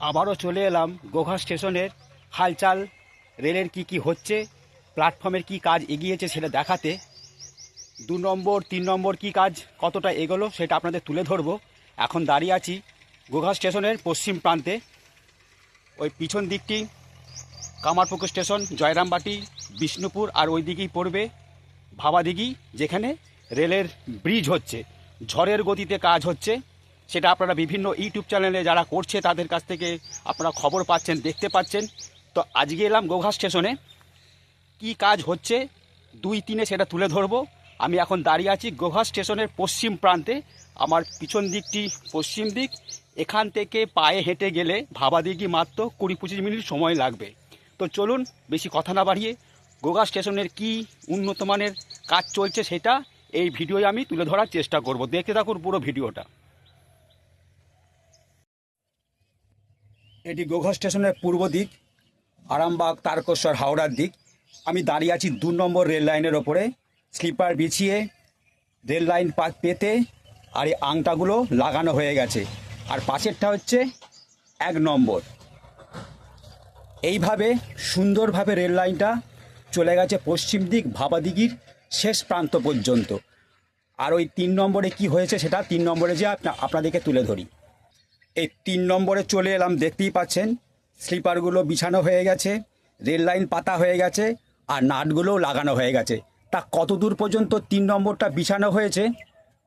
আবারও চলে এলাম গোঘা স্টেশনের হালচাল, রেলের কি হচ্ছে, প্ল্যাটফর্মের কি কাজ এগিয়েছে সেটা দেখাতে। 2 নম্বর 3 নম্বর কি কাজ কতটা এগোলো সেটা আপনাদের তুলে ধরবো। এখন দাঁড়িয়ে আছি গোঘা স্টেশনের পশ্চিম প্রান্তে। ওই পিছন দিকটি কামারপুকুর স্টেশন, জয়রামবাটি, বিষ্ণুপুর, আর ওই দিকেই পড়বে ভাবাদিঘি, যেখানে রেলের ব্রিজ হচ্ছে, ঝড়ের গতিতে কাজ হচ্ছে। সেটা আপনারা বিভিন্ন ইউটিউব চ্যানেলে যারা করছে তাদের কাছ থেকে আপনারা খবর পাচ্ছেন, দেখতে পাচ্ছেন। তো আজকে এলাম গোঘা স্টেশনে, কি কাজ হচ্ছে 2-3 সেটা তুলে ধরবো। আমি এখন দাঁড়িয়ে আছি গোঘা স্টেশনের পশ্চিম প্রান্তে। আমার পিছন দিকটি পশ্চিম দিক। এখান থেকে পায়ে হেঁটে গেলে ভাবাদিঘি মাত্র 20-25 মিনিট সময় লাগবে। তো চলুন বেশি কথা না বাড়িয়ে গোঘা স্টেশনের কি উন্নত মানের কাজ চলছে সেটা এই ভিডিওয় আমি তুলে ধরার চেষ্টা করব। দেখতে থাকুন পুরো ভিডিওটা। এটি গোঘা স্টেশনের পূর্ব দিক, আরামবাগ, তারকেশ্বর, হাওড়ার দিক। আমি দাঁড়িয়ে আছি 2 নম্বর রেল লাইনের ওপরে, স্লিপার বিছিয়ে রেল লাইন পেতে, আর এই আংটাগুলো লাগানো হয়ে গেছে। আর পাশেরটা হচ্ছে 1 নম্বর। এইভাবে সুন্দরভাবে রেল লাইনটা চলে গেছে পশ্চিম দিক ভাবাদিঘির শেষ প্রান্ত পর্যন্ত। আর ওই 3 নম্বরে কি হয়েছে সেটা 3 নম্বরে যে আপনাদেরকে তুলে ধরি। এই 3 নম্বরে চলে এলাম, দেখতেই পাচ্ছেন স্লিপারগুলো বিছানো হয়ে গেছে, রেল লাইন পাতা হয়ে গেছে, আর নাটগুলোও লাগানো হয়ে গেছে। তা কত দূর পর্যন্ত 3 নম্বরটা বিছানো হয়েছে,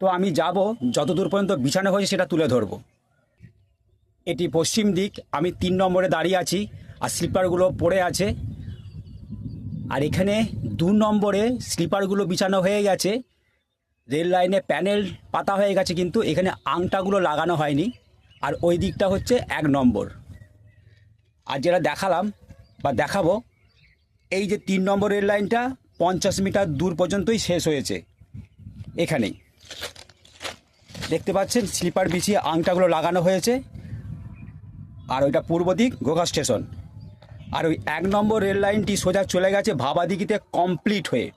তো আমি যাব, যত দূর পর্যন্ত বিছানো হয়েছে সেটা তুলে ধরবো। এটি পশ্চিম দিক, আমি 3 নম্বরে দাঁড়িয়ে আছি, আর স্লিপারগুলো পড়ে আছে। আর এখানে 2 নম্বরে স্লিপারগুলো বিছানো হয়ে গেছে, রেল লাইনে প্যানেল পাতা হয়ে গেছে, কিন্তু এখানে আংটাগুলো লাগানো হয়নি। আর ওই দিকটা হচ্ছে 1 নম্বর। আর যেটা দেখালাম বা দেখাবো, এই যে 3 নম্বর রেল লাইনটা 50 মিটার দূর পর্যন্তই শেষ হয়েছে। এখানেই দেখতে পাচ্ছেন স্লিপার বিছিয়ে আংটাগুলো লাগানো হয়েছে। আর ওইটা পূর্ব দিক গোঘা স্টেশন। আর ওই 1 নম্বর রেল লাইনটি সোজা চলে গেছে ভাবাদিঘিতে কমপ্লিট হয়ে।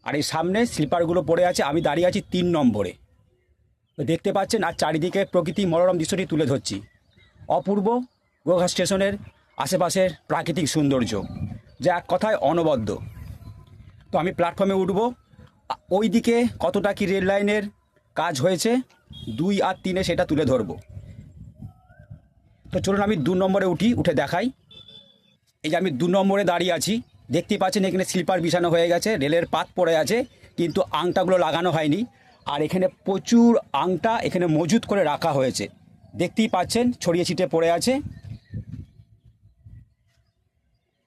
আর এই সামনে স্লিপারগুলো পড়ে আছে, আমি দাঁড়িয়ে আছি 3 নম্বরে। তো দেখতে পাচ্ছেন, আর চারিদিকে প্রকৃতি মনোরম দৃশ্যটি তুলে ধরছি। অপূর্ব গোঘা স্টেশনের আশেপাশের প্রাকৃতিক সৌন্দর্য, যা এক কথায় অনবদ্য। তো আমি প্ল্যাটফর্মে উঠব, ওই দিকে কতটা কি রেল লাইনের কাজ হয়েছে 2 আর 3 সেটা তুলে ধরব। তো চলুন আমি 2 নম্বরে উঠে দেখাই। এই যে আমি 2 নম্বরে দাঁড়িয়ে আছি, দেখতেই পাচ্ছেন এখানে স্লিপার বিছানো হয়ে গেছে, রেলের পাত পড়ে আছে, কিন্তু আংটাগুলো লাগানো হয়নি। আর এখানে প্রচুর আংটা এখানে মজুত করে রাখা হয়েছে, দেখতেই পাচ্ছেন ছড়িয়ে ছিটিয়ে পড়ে আছে।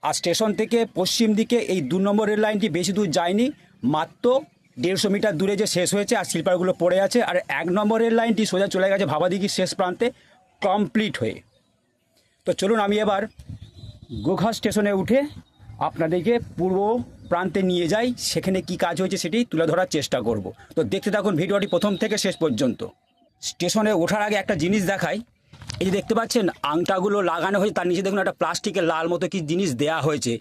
আর স্টেশন থেকে পশ্চিম দিকে এই 2 নম্বর রেল লাইনটি বেশি দূর যায়নি, মাত্র 150 মিটার দূরে যে শেষ হয়েছে, আর স্লিপারগুলো পড়ে আছে। আর 1 নম্বর রেল লাইনটি সোজা চলে গেছে ভাবাদিঘির শেষ প্রান্তে কমপ্লিট হয়ে। তো চলুন আমি এবার গোঘা স্টেশনে উঠে আপনাদেরকে পূর্ব প্রান্তে নিয়ে যাই, সেখানে কি কাজ হয়েছে সেটি তুলে ধরার চেষ্টা করব। তো দেখতে থাকুন ভিডিওটি প্রথম থেকে শেষ পর্যন্ত। স্টেশনে ওঠার আগে একটা জিনিস দেখাই। এই যে দেখতে পাচ্ছেন আংটাগুলো লাগানো হয়েছে, তার নিচে দেখুন একটা প্লাস্টিকের লাল মতো কি জিনিস দেয়া হয়েছে,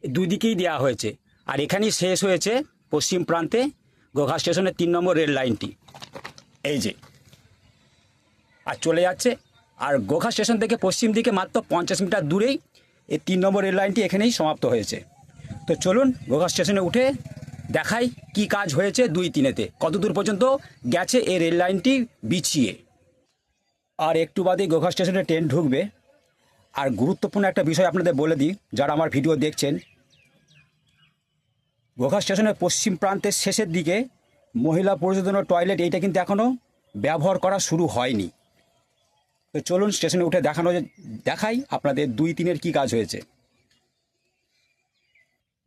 দুই দিকেই দেওয়া হয়েছে। আর এখানেই শেষ হয়েছে পশ্চিম প্রান্তে গোঘা স্টেশনের 3 নম্বর রেল লাইনটি, এই যে, আর চলে যাচ্ছে। আর গোঘা স্টেশন থেকে পশ্চিম দিকে মাত্র 50 মিটার দূরেই এই 3 নম্বর রেল লাইনটি এখানেই সমাপ্ত হয়েছে। তো চলুন গোঘা স্টেশনে উঠে দেখাই কি কাজ হয়েছে 2-3-তে, কত দূর পর্যন্ত গেছে এই রেল লাইনটি বিছিয়ে। আর একটু বাদেই গোঘা স্টেশনে ট্রেন ঢুকবে। আর গুরুত্বপূর্ণ একটা বিষয় আপনাদের বলে দিই, যারা আমার ভিডিও দেখছেন, গোঘা স্টেশনের পশ্চিম প্রান্তের শেষের দিকে মহিলা পুরুষদের জন্য টয়লেট, এইটা কিন্তু এখনও ব্যবহার করা শুরু হয়নি। তো চলুন স্টেশনে উঠে দেখাই আপনাদের 2-3-এর কী কাজ হয়েছে।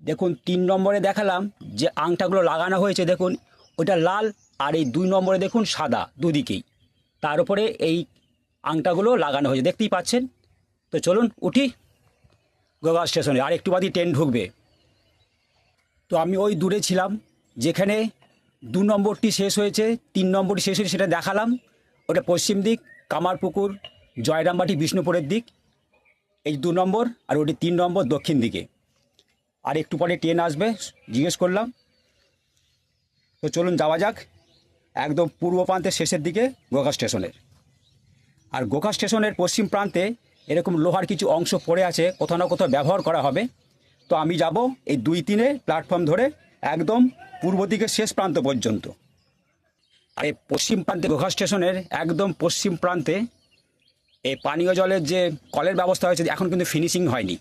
দেখুন 3 নম্বরে দেখালাম যে আংটাগুলো লাগানো হয়েছে, দেখুন ওইটা লাল, আর এই 2 নম্বরে দেখুন সাদা দুদিকেই, তার উপরে এই আংটাগুলো লাগানো হয়েছে, দেখতেই পাচ্ছেন। তো চলুন উঠি গোঘা স্টেশনে, আর একটু বাদই ট্রেন ঢুকবে। তো আমি ওই দূরে ছিলাম যেখানে 2 নম্বরটি শেষ হয়েছে, 3 নম্বরটি শেষ হয়েছে সেটা দেখালাম। ওটা পশ্চিম দিক, কামারপুকুর, জয়রামবাটি, বিষ্ণুপুরের দিক, এই 2 নম্বর। আর ওটি 3 নম্বর দক্ষিণ দিকে। আর একটু পরে ট্রেন আসবে জিজ্ঞেস করলাম। তো চলুন যাওয়া যাক একদম পূর্ব প্রান্তের শেষের দিকে গোঘা স্টেশনের। আর গোঘা স্টেশনের পশ্চিম প্রান্তে এরকম লোহার কিছু অংশ পড়ে আছে, কোথাও না কোথাও ব্যবহার করা হবে। তো আমি যাব এই 2-3 প্ল্যাটফর্ম ধরে একদম পূর্ব দিকে শেষ প্রান্ত পর্যন্ত। আর এই পশ্চিম প্রান্তে গোঘা স্টেশনের একদম পশ্চিম প্রান্তে এই পানীয় জলের যে কলের ব্যবস্থা হয়েছে এখন কিন্তু ফিনিশিং হয়নি।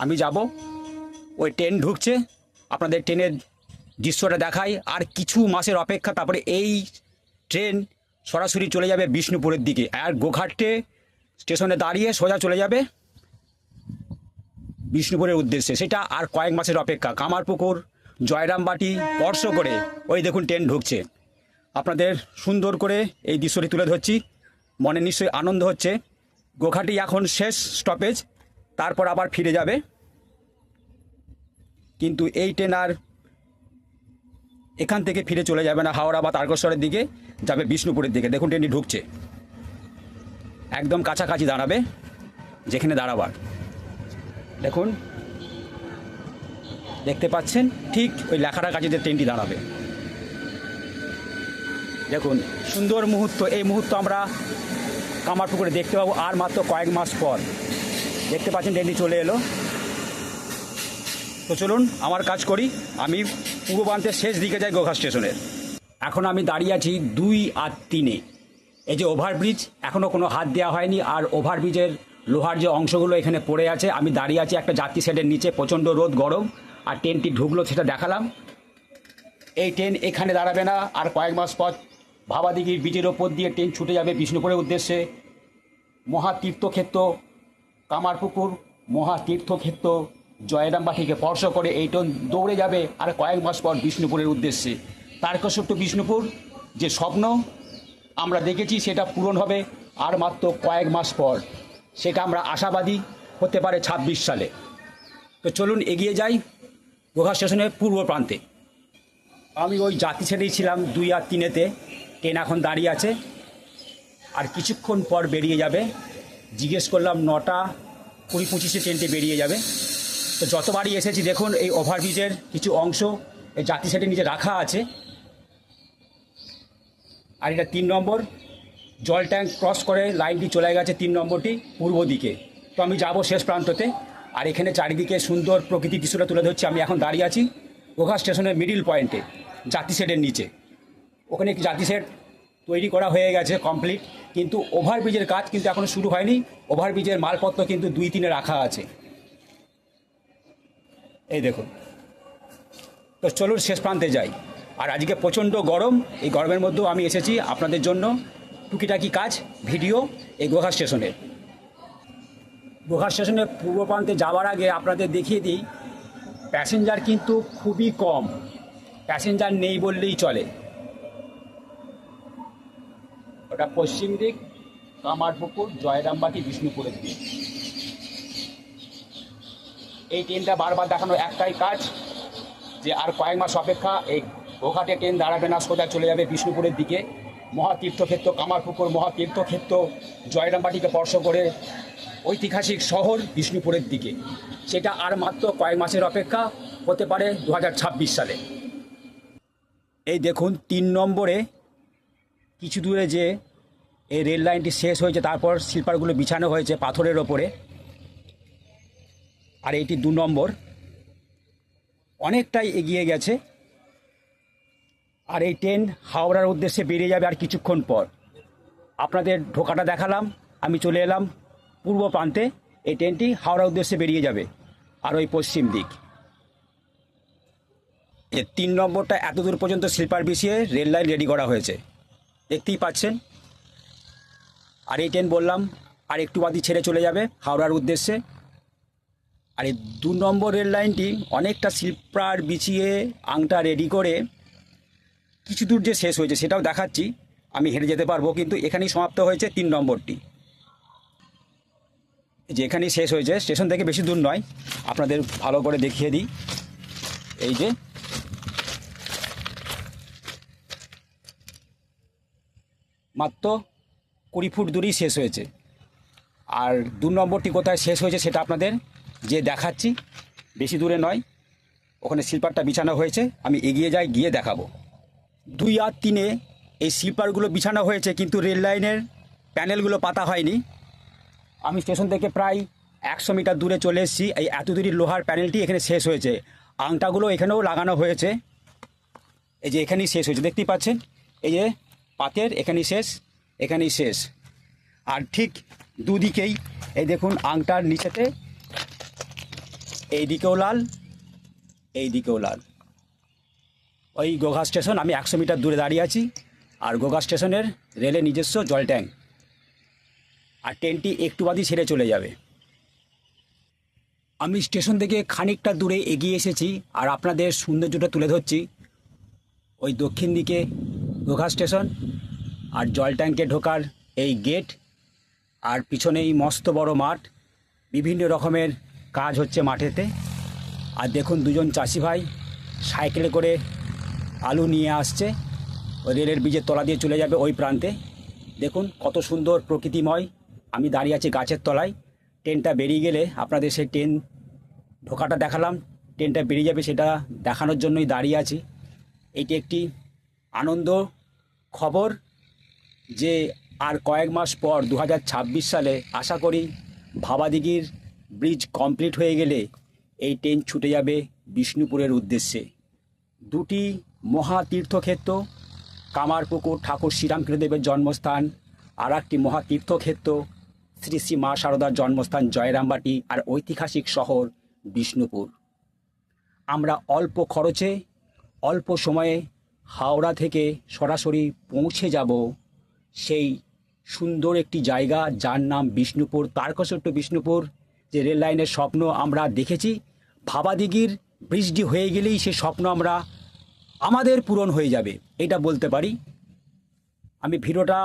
আমি যাব, ওই ট্রেন ঢুকছে, আপনাদের ট্রেনের দৃশ্যটা দেখাই। আর কিছু মাসের অপেক্ষা, তারপরে এই ট্রেন সরাসরি চলে যাবে বিষ্ণুপুরের দিকে। আর গোঘাটে স্টেশনে দাঁড়িয়ে সোজা চলে যাবে বিষ্ণুপুরের উদ্দেশ্যে। সেটা আর কয়েক মাসের অপেক্ষা। কামারপুকুর, জয়রামবাটি স্পর্শ করে ওই দেখুন ট্রেন ঢুকছে। আপনাদের সুন্দর করে এই দৃশ্যটি তুলে ধরছি, মনে নিশ্চয়ই আনন্দ হচ্ছে। গোঘাটি এখন শেষ স্টপেজ, তারপর আবার ফিরে যাবে। কিন্তু এই ট্রেন আর এখান থেকে ফিরে চলে যাবে না, হাওড়া বা তারকেশ্বরের দিকে যাবে, বিষ্ণুপুরের দিকে। দেখুন ট্রেনটি ঢুকছে, একদম কাছাকাছি দাঁড়াবে যেখানে দাঁড়াবার। দেখুন, দেখতে পাচ্ছেন ঠিক ওই লেখাটার কাছে যে ট্রেনটি দাঁড়াবে। দেখুন সুন্দর মুহূর্ত, এই মুহূর্ত আমরা কামারপুকুরে দেখতে পাবো আর মাত্র কয়েক মাস পর। দেখতে পাচ্ছেন ট্রেনটি চলে এলো। তো চলুন আমার কাজ করি, আমি পূর্ব প্রান্তের শেষ দিকে যাই গোঘা স্টেশনের। এখন আমি দাঁড়িয়ে আছি 2 আর 3-এ। এই যে ওভারব্রিজ, এখনও কোনো হাত দেওয়া হয়নি। আর ওভারব্রিজের লোহার যে অংশগুলো এখানে পড়ে আছে। আমি দাঁড়িয়ে আছি একটা যাত্রী শেডের নিচে, প্রচণ্ড রোদ গরম। আর ট্রেনটি ঢুকলো সেটা দেখালাম। এই ট্রেন এখানে দাঁড়াবে না, আর কয়েক মাস পর ভাবাদিঘির ব্রিজের ওপর দিয়ে ট্রেন ছুটে যাবে বিষ্ণুপুরের উদ্দেশ্যে। মহাতীর্থক্ষেত্র কামারপুকুর, মহাতীর্থক্ষেত্র জয়রামবাটিকে স্পর্শ করে এই ট্রেন দৌড়ে যাবে আর কয়েক মাস পর বিষ্ণুপুরের উদ্দেশ্যে। তারকেশ্বর টু বিষ্ণুপুর যে স্বপ্ন আমরা দেখেছি সেটা পূরণ হবে আর মাত্র কয়েক মাস পর। সেটা আমরা আশাবাদী, হতে পারে 26 সালে। তো চলুন এগিয়ে যাই গোঘা স্টেশনের পূর্ব প্রান্তে। আমি ওই যাত্রী ছেড়েই ছিলাম 2 আর 3-এতে। ট্রেন এখন দাঁড়িয়ে আছে, আর কিছুক্ষণ পর বেরিয়ে যাবে। জিজ্ঞেস করলাম 9:20-25 ট্রেনটি বেরিয়ে যাবে। তো যতবারই এসেছি দেখুন এই ওভারব্রিজের কিছু অংশ এই যাত্রী শেডের নিচে রাখা আছে। আর এটা 3 নম্বর জল ট্যাঙ্ক ক্রস করে লাইনটি চলে গেছে 3 নম্বরটি পূর্ব দিকে। তো আমি যাব শেষ প্রান্ততে। আর এখানে চারিদিকে সুন্দর প্রকৃতির দৃশ্যটা তুলে ধরছি। আমি এখন দাঁড়িয়ে আছি গোঘা স্টেশনের মিডিল পয়েন্টে, যাত্রী শেডের নিচে। ওখানে একটি যাত্রী শেড তৈরি করা হয়ে গেছে কমপ্লিট, কিন্তু ওভারব্রিজের কাজ কিন্তু এখনও শুরু হয়নি। ওভারব্রিজের মালপত্র কিন্তু 2-3-এ রাখা আছে, এই দেখুন। তো চলুন শেষ প্রান্তে যাই। আর আজকে প্রচণ্ড গরম, এই গরমের মধ্যেও আমি এসেছি আপনাদের জন্য টুকিটাকি কাজ ভিডিও এই গোঘা স্টেশনের। গোঘা স্টেশনের পূর্ব প্রান্তে যাওয়ার আগে আপনাদের দেখিয়ে দিই, প্যাসেঞ্জার কিন্তু খুবই কম, প্যাসেঞ্জার নেই বললেই চলে। ওটা পশ্চিম দিক, কামারপুকুর, জয়রামবাটি, বিষ্ণুপুরের দিক। এই ট্রেনটা বারবার দেখানো একটাই কাজ, যে আর কয়েক মাস অপেক্ষা। এই গোঘাটে ট্রেন দাঁড়াবে না, সোজা চলে যাবে বিষ্ণুপুরের দিকে। মহাতীর্থক্ষেত্র কামারপুকুর, মহাতীর্থক্ষেত্র জয়রামবাটিকে স্পর্শ করে ঐতিহাসিক শহর বিষ্ণুপুরের দিকে। সেটা আর মাত্র কয়েক মাসের অপেক্ষা, হতে পারে 2026 সালে। এই দেখুন 3 নম্বরে কিছু দূরে যে এই রেল লাইনটি শেষ হয়েছে, তারপর স্লিপারগুলো বিছানো হয়েছে পাথরের ওপরে। আর এইটি 2 নম্বর, অনেকটাই এগিয়ে গেছে। আর এই ট্রেন হাওড়ার উদ্দেশ্যে বেরিয়ে যাবে আর কিছুক্ষণ পর। আপনাদের ঢোকাটা দেখালাম, আমি চলে এলাম পূর্ব প্রান্তে। এই ট্রেনটি হাওড়ার উদ্দেশ্যে বেরিয়ে যাবে আর ওই পশ্চিম দিক। এই 3 নম্বরটা এত দূর পর্যন্ত স্লিপার বিছিয়ে রেল লাইন রেডি করা হয়েছে, দেখতেই পাচ্ছেন। আর এই ট্রেন বললাম আর একটু বাদই ছেড়ে চলে যাবে হাওড়ার উদ্দেশ্যে। আর এই 2 নম্বর রেল লাইনটি অনেকটা স্লিপার বিছিয়ে আংটা রেডি করে কিছু দূর যে শেষ হয়েছে সেটাও দেখাচ্ছি। আমি হেঁটে যেতে পারবো, কিন্তু এখানেই সমাপ্ত হয়েছে 3 নম্বরটি। যে এখানেই শেষ হয়েছে, স্টেশন থেকে বেশি দূর নয়, আপনাদের ভালো করে দেখিয়ে দিই। এই যে মাত্র 20 ফুট দূরেই শেষ হয়েছে। আর 2 নম্বরটি কোথায় শেষ হয়েছে সেটা আপনাদের যে দেখাচ্ছি, বেশি দূরে নয়, ওখানে স্লিপারটা বিছানো হয়েছে। আমি এগিয়ে যাই, গিয়ে দেখাবো। 2 আর 3-এ এই স্লিপারগুলো বিছানো হয়েছে, কিন্তু রেল লাইনের প্যানেলগুলো পাতা হয়নি। আমি স্টেশন থেকে প্রায় 100 মিটার দূরে চলে এসেছি। এই এত দূরের লোহার প্যানেলটি এখানে শেষ হয়েছে, আংটাগুলো এখানেও লাগানো হয়েছে। এই যে এখানেই শেষ হয়েছে, দেখতেই পাচ্ছেন, এই যে পাতের এখানেই শেষ, এখানেই শেষ। আর ঠিক দুদিকেই এই দেখুন আংটার নিচেতে এই দিকেও লাল, এই দিকেও লাল। ওই গোঘা স্টেশন, আমি 100 মিটার দূরে দাঁড়িয়ে আছি। আর গোঘা স্টেশনের রেলের নিজস্ব জল ট্যাঙ্ক। আর ট্রেনটি একটু বাদই ছেড়ে চলে যাবে। আমি স্টেশন থেকে খানিকটা দূরে এগিয়ে এসেছি আর আপনাদের সৌন্দর্যটা তুলে ধরছি। ওই দক্ষিণ দিকে গোঘা স্টেশন আর জল ট্যাঙ্কে ঢোকার এই গেট, আর পিছনে এই মস্ত বড় মাঠ, বিভিন্ন রকমের কাজ হচ্ছে মাঠেতে। আর দেখুন দুজন চাষি ভাই সাইকেলে করে আলু নিয়ে আসছে, ওই রেলের ব্রিজের তলা দিয়ে চলে যাবে ওই প্রান্তে। দেখুন কত সুন্দর প্রকৃতিময়। আমি দাঁড়িয়ে আছি গাছের তলায়। ট্রেনটা বেরিয়ে গেলে আপনাদের সেই ট্রেন ঢোকাটা দেখালাম, ট্রেনটা বেরিয়ে যাবে সেটা দেখানোর জন্যই দাঁড়িয়ে আছি। এইটি একটি আনন্দ খবর যে আর কয়েক মাস পর 2026 সালে আশা করি ভাবাদিঘির ব্রিজ কমপ্লিট হয়ে গেলে এই ট্রেন ছুটে যাবে বিষ্ণুপুরের উদ্দেশ্যে। দুটি মহা তীর্থক্ষেত্র, কামারপুকুর ঠাকুর শ্রীরামকৃষ্ণদেবের জন্মস্থান, আর একটি মহা তীর্থক্ষেত্র শ্রী শ্রী মা শারদার জন্মস্থান জয়রামবাটি, আর ঐতিহাসিক শহর বিষ্ণুপুর। আমরা অল্প খরচে অল্প সময়ে হাওড়া থেকে সরাসরি পৌঁছে যাব সেই সুন্দর একটি জায়গা যার নাম বিষ্ণুপুর, তারকেশ্বর টু বিষ্ণুপুর। যে রেল লাইনের স্বপ্ন আমরা দেখেছি, ভাবাদিঘির ব্রিজটি হয়ে গেলেই সে স্বপ্ন আমাদের পূরণ হয়ে যাবে, এটা বলতে পারি। আমি ভিডিওটা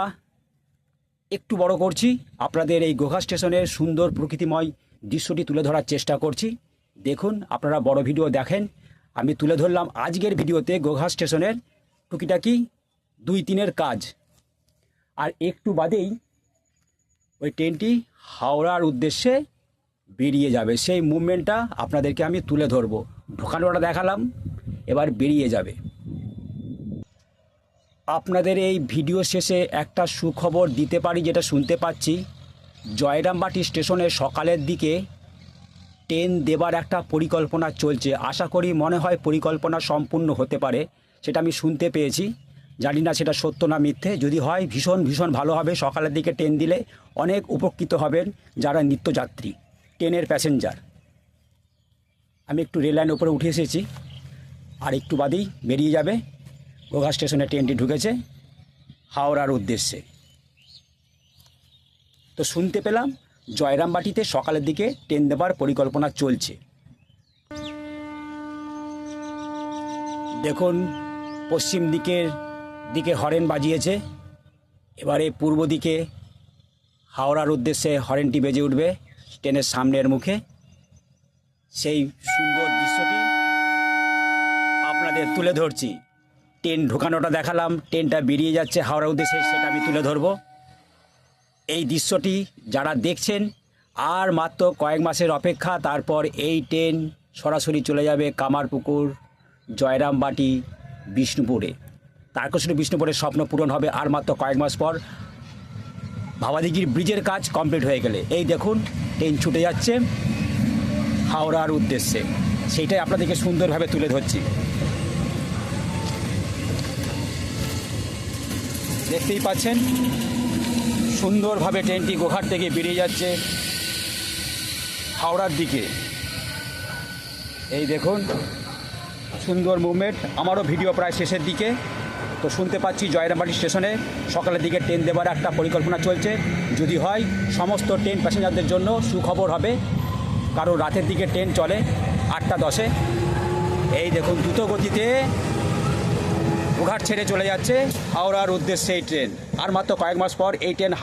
একটু বড় করছি, আপনাদের এই গোঘা স্টেশনের সুন্দর প্রকৃতিময় দৃশ্যটি তুলে ধরার চেষ্টা করছি। দেখুন, আপনারা বড় ভিডিও দেখেন। আমি তুলে ধরলাম আজকের ভিডিওতে গোঘা স্টেশনের টুকিটাকি 2-3 কাজ। আর একটু বাদেই ওই ট্রেনটি হাওড়ার উদ্দেশ্যে বেরিয়ে যাবে, সেই মুভমেন্টটা আপনাদেরকে আমি তুলে ধরবো। ঢোকানোটা দেখালাম, এবার বেরিয়ে যাবে। আপনাদের এই ভিডিও শেষে একটা সুখবর দিতে পারি, যেটা শুনতে পাচ্ছি জয়রামবাটি স্টেশনে সকালের দিকে ট্রেন দেবার একটা পরিকল্পনা চলছে। আশা করি মনে হয় পরিকল্পনা সম্পূর্ণ হতে পারে, সেটা আমি শুনতে পেয়েছি। জানি না সেটা সত্য না মিথ্যে। যদি হয় ভীষণ ভীষণ ভালো হবে। সকালের দিকে ট্রেন দিলে অনেক উপকৃত হবেন যারা নিত্যযাত্রী, ট্রেনের প্যাসেঞ্জার। আমি একটু রেল লাইনের উপরে উঠে এসেছি, আর একটু বাদেই বেরিয়ে যাবে। গোঘা স্টেশনে ট্রেনটি ঢুকেছে হাওড়ার উদ্দেশ্যে। তো শুনতে পেলাম জয়রামবাটিতে সকালের দিকে ট্রেন দেবার পরিকল্পনা চলছে। দেখুন পশ্চিম দিকে হরেন বাজিয়েছে, এবারে পূর্ব দিকে হাওড়ার উদ্দেশ্যে হরেনটি বেজে উঠবে ট্রেনের সামনের মুখে। সেই সুন্দর দৃশ্যটি আপনাদের তুলে ধরছি। ট্রেন ঢোকানোটা দেখালাম, ট্রেনটা বেরিয়ে যাচ্ছে হাওড়ার উদ্দেশ্যে, সেটা আমি তুলে ধরব। এই দৃশ্যটি যারা দেখছেন, আর মাত্র কয়েক মাসের অপেক্ষা, তারপর এই ট্রেন সরাসরি চলে যাবে কামারপুকুর, জয়রামবাটি, বিষ্ণুপুরে। তারকেশ্বর বিষ্ণুপুরের স্বপ্ন পূরণ হবে আর মাত্র কয়েক মাস পর, ভাবাদিঘির ব্রিজের কাজ কমপ্লিট হয়ে গেলে। এই দেখুন ট্রেন ছুটে যাচ্ছে হাওড়ার উদ্দেশ্যে, সেইটাই আপনাদেরকে সুন্দরভাবে তুলে ধরছি। দেখতেই পাচ্ছেন সুন্দরভাবে ট্রেনটি গোঘাট থেকে বেরিয়ে যাচ্ছে হাওড়ার দিকে। এই দেখুন সুন্দর মুভমেন্ট। আমারও ভিডিও প্রায় শেষের দিকে। তো শুনতে পাচ্ছি জয়রামবাটি স্টেশনে সকালের দিকে ট্রেন দেবার একটা পরিকল্পনা চলছে। যদি হয় সমস্ত ট্রেন প্যাসেঞ্জারদের জন্য সুখবর হবে, কারণ রাতের দিকে ট্রেন চলে 8টা 10-এ। এই দেখুন দ্রুত গতিতে গোঘাট ছেড়ে চলে যাচ্ছে হাওড়ার উদ্দেশ্যে এই ট্রেন। আর মাত্র কয়েক মাস পর এই ট্রেন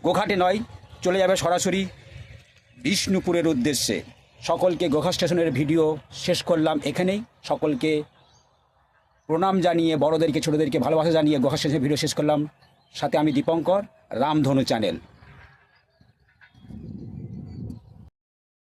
গোঘাটে নয়, চলে যাবে সরাসরি বিষ্ণুপুরের উদ্দেশ্যে। সকলকে গোঘা স্টেশনের ভিডিও শেষ করলাম এখানেই। সকলকে প্রণাম জানিয়ে, বড়োদেরকে ছোটোদেরকে ভালোবাসা জানিয়ে গোঘা স্টেশনের ভিডিও শেষ করলাম। সাথে আমি দীপঙ্কর, রামধনু চ্যানেল।